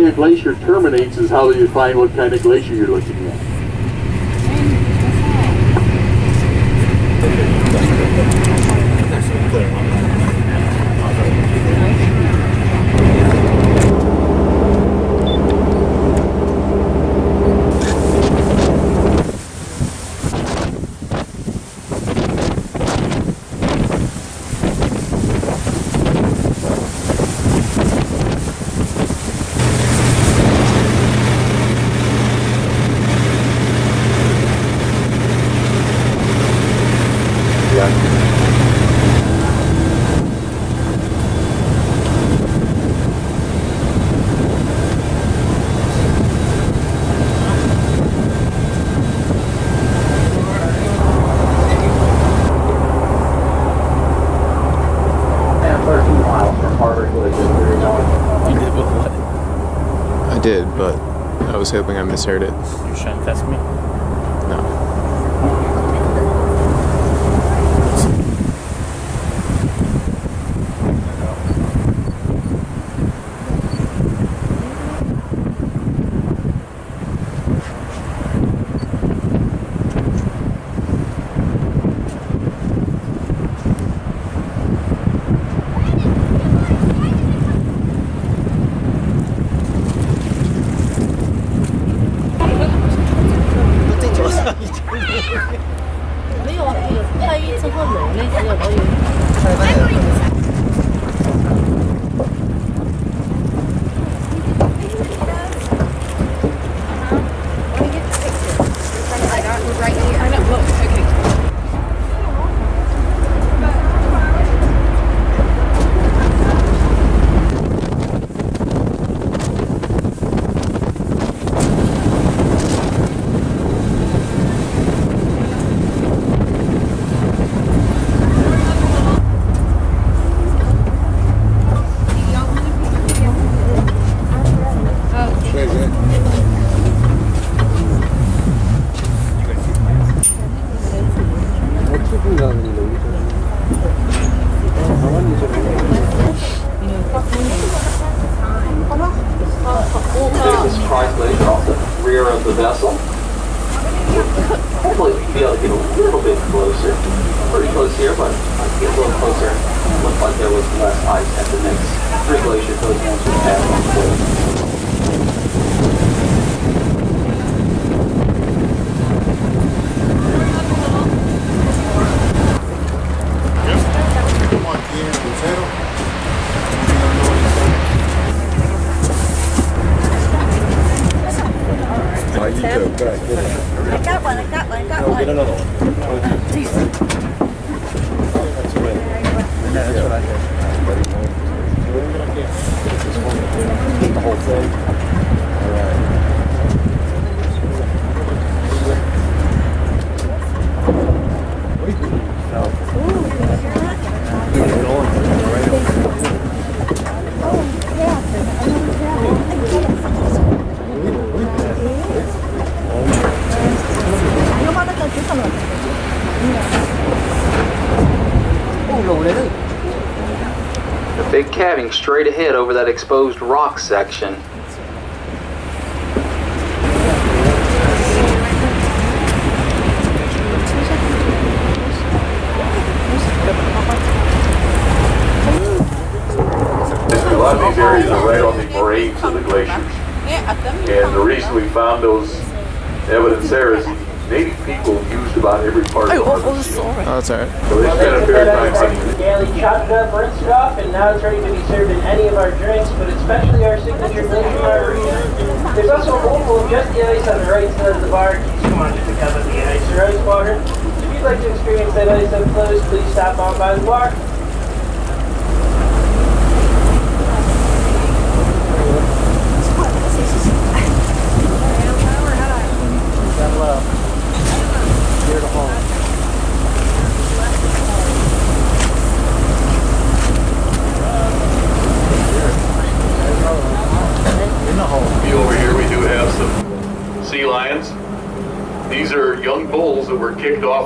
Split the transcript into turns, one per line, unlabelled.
way a glacier terminates is how you define what kind of glacier you're looking at.
I did, but I was hoping I misheard it.
You shouldn't test me?
No.
Hopefully we'll be able to get a little bit closer. Pretty close here, but I'll get a little closer. Looked like there was less ice at the next 3 glacier coast once we passed on the way.
I got one. Get another one.
That's what I did.
Eat the whole thing. All right.
The big calving straight ahead over that exposed rock section.
A lot of these areas are right on the moraines of the glaciers. And the reason we found those evidence there is native people used about every part of the
Oh, that's alright.
So they spent a fair time hunting.
Yeah, they chopped it up, rinsed it off, and now it's ready to be served in any of our drinks, but especially our signature glacier margarita. There's also a bowl full of just the ice on the right side of the bar. Come on, just a cup of the ice or ice water. If you'd like to experience that ice up close, please stop on by the bar.